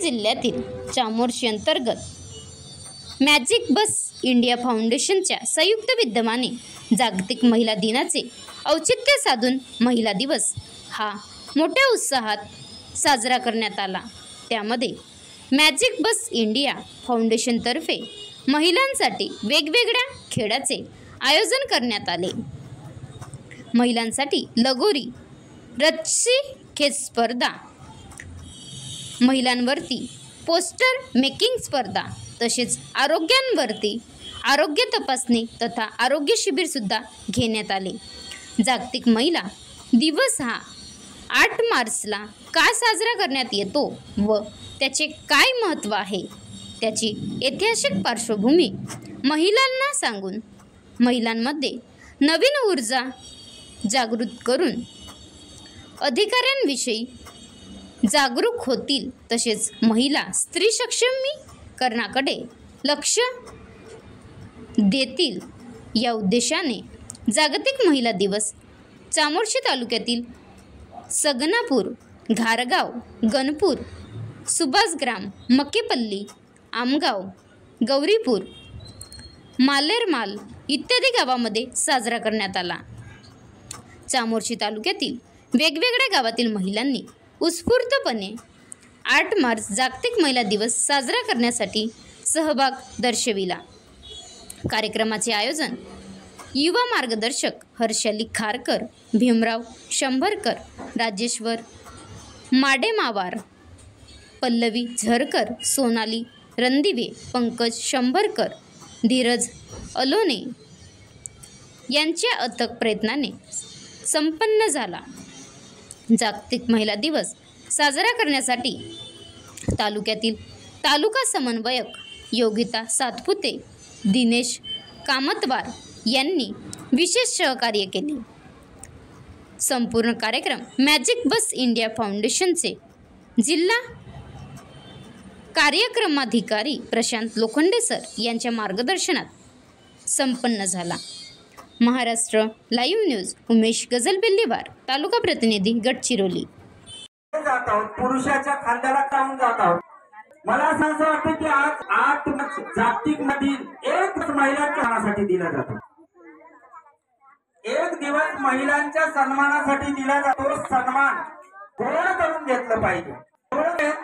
जिल्ह्यातील चामोर्शी अंतर्गत मॅजिक बस इंडिया फाउंडेशनच्या संयुक्त विद्यमाने जागतिक महिला दिनाचे औचित्य साधून महिला दिवस हा मोठ्या उत्साहात साजरा करण्यात आला। त्यामध्ये मॅजिक बस इंडिया फाउंडेशनतर्फे महिलांसाठी वेगवेगळ्या खेळाचे आयोजन करण्यात आले। महिलांसाठी लगोरी, रस्सी खेच स्पर्धा, महिलांवरती पोस्टर मेकिंग स्पर्धा तसेच आरोग्यांवरती आरोग्य तपासणी तथा आरोग्य शिबिर सुद्धा घेण्यात आले। जागतिक महिला दिवस हा 8 मार्चला का साजरा करण्यात येतो व त्याचे काय महत्त्व आहे, त्याची ऐतिहासिक पार्श्वभूमी महिलांना सांगून महिलांमध्ये नवीन ऊर्जा जागृत करून अधिकारांविषयी जागरूक होतील, तसेच महिला स्त्री सक्षमीकरणाकडे लक्ष देतील या उद्देशाने जागतिक महिला दिवस चामोर्शी तालुक्यातील सगनापूर, घारगाव, गणपूर, सुभाषग्राम, मक्केपल्ली, आमगाव, गौरीपूर, मालेरमाल इत्यादी गावामध्ये साजरा करण्यात आला। चामोर्शी तालुक्यातील वेगवेगळ्या गावातील महिलांनी उत्स्फूर्तपणे 8 मार्च जागतिक महिला दिवस साजरा करण्यासाठी सहभाग दर्शविला। कार्यक्रमाचे आयोजन युवा मार्गदर्शक हर्षाली खारकर, भीमराव शंभरकर, राजेश्वर माडेमावार, पल्लवी झरकर, सोनाली रणदिवे, पंकज शंभरकर, धीरज अलोने यांच्या अथक प्रयत्नाने संपन्न झाला। जागतिक महिला दिवस साजरा करण्यासाठी तालुक्यातील तालुका समन्वयक योगिता सातपुते, दिनेश कामतवार यांनी विशेष सहकार्य केले। संपूर्ण कार्यक्रम मॅजिक बस इंडिया फाउंडेशनचे जिल्हा कार्यक्रमाधिकारी प्रशांत लोखंडे सर यांच्या मार्गदर्शनात संपन्न झाला। महाराष्ट्र लाईव्ह न्यूज उमेश गजलबेल्लेवार, तालुका प्रतिनिधी गडचिरोली। पुरुषाच्या खांद्याला टांगून जात आहोत। मला असं वाटतं की आज 8 जागतिक मधील एक महिलांच्या सन्मानासाठी दिला जातो। एक दिवस महिलांच्या सन्मानासाठी दिला जातो। सन्मान पूर्ण करून घेतलं पाहिजे।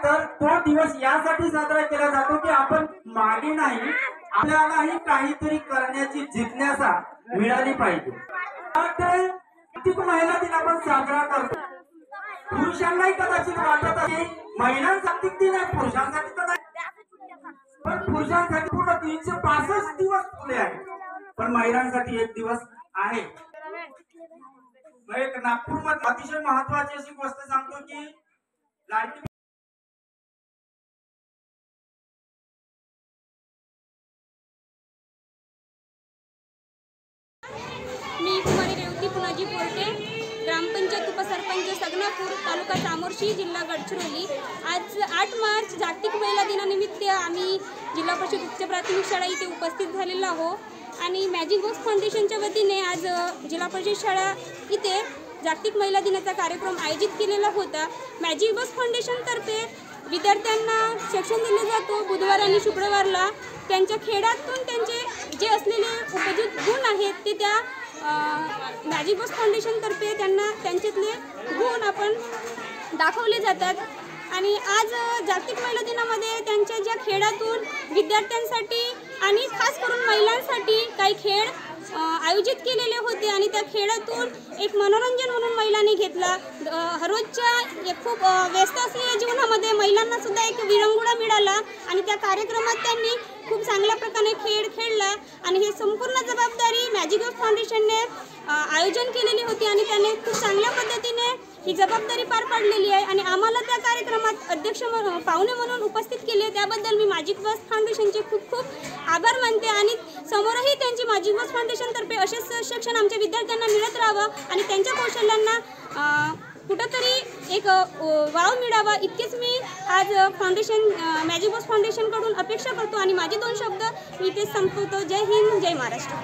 तर तो दिवस यासाठी साजरा केला जातो की आपण मागे नाही, आपल्यालाही काहीतरी करण्याची जिज्ञासा मिळाली पाहिजे। जागतिक महिला दिन आपण साजरा करतो। पुरुषांनाही कदाचित वाटत आहे महिलांसाठी दिन आहे, पुरुषांसाठी तर नाही, पण पुरुषांसाठी पूर्ण 365 दिवस खुले आहेत, पण महिलांसाठी एक दिवस आहे। एक नागपूरमध्ये अतिशय महत्त्वाची अशी गोष्ट सांगतो की लाडकी मी कुमारी रेवती पुनाजी पोर्टे, ग्रामपंचायत उपसरपंच सगनापूर, तालुका चामोर्शी, जिल्हा गडचिरोली। आज 8 मार्च जागतिक महिला दिनानिमित्त आम्ही जिल्हा परिषद उच्च प्राथमिक शाळा इथे उपस्थित झालेलो आहोत आणि मॅजिक बस फाउंडेशनच्या वतीने आज जिल्हा परिषद शाळा इथे जागतिक महिला दिनाचा कार्यक्रम आयोजित केलेला होता। मॅजिक बस फाउंडेशनतर्फे विद्यार्थ्यांना शिक्षण दिले जातो। बुधवार आणि शुक्रवारला त्यांच्या खेळातून त्यांचे जे असलेले उपयुक्त गुण आहेत ते त्या मॅजिक बस फाउंडेशनतर्फे त्यांना त्यांच्यातले गुण आपण दाखवले जातात। आणि आज जागतिक महिला दिनामध्ये त्यांच्या ज्या खेळातून विद्यार्थ्यांसाठी आणि खास करून महिलांसाठी काही खेळ आयोजित केलेले होते आणि त्या खेळातून एक मनोरंजन म्हणून महिलांनी घेतला। रोजच्या खूप व्यस्त असलेल्या जीवनामध्ये महिलांना सुद्धा एक विरंगुळा मिळाला आणि त्या कार्यक्रमात त्यांनी खूप चांगल्या प्रकारे खेळ खेळला आणि हे संपूर्ण जबाबदारी मॅजिक बस फाउंडेशनने आयोजन केलेली होती आणि त्याने खूप चांगल्या पद्धतीने ही जबाबदारी पार पाडलेली आहे आणि आम्हाला त्या कार्यक्रमात अध्यक्ष पाहुणे म्हणून उपस्थित केले, त्याबद्दल मी मॅजिक बस फाउंडेशनचे खूप खूप आभार मानते आणि समोरही त्यांची मॅजिक बस फाउंडेशनतर्फे असेच शिक्षण आमच्या विद्यार्थ्यांना मिळत राहावं आणि त्यांच्या कौशल्यांना कुठंतरी एक वाव मिळावा इतकेच मी आज मॅजिक बस फाउंडेशनकडून अपेक्षा करतो आणि माझे 2 शब्द मी इथेच संपवतो। जय हिंद, जय महाराष्ट्र।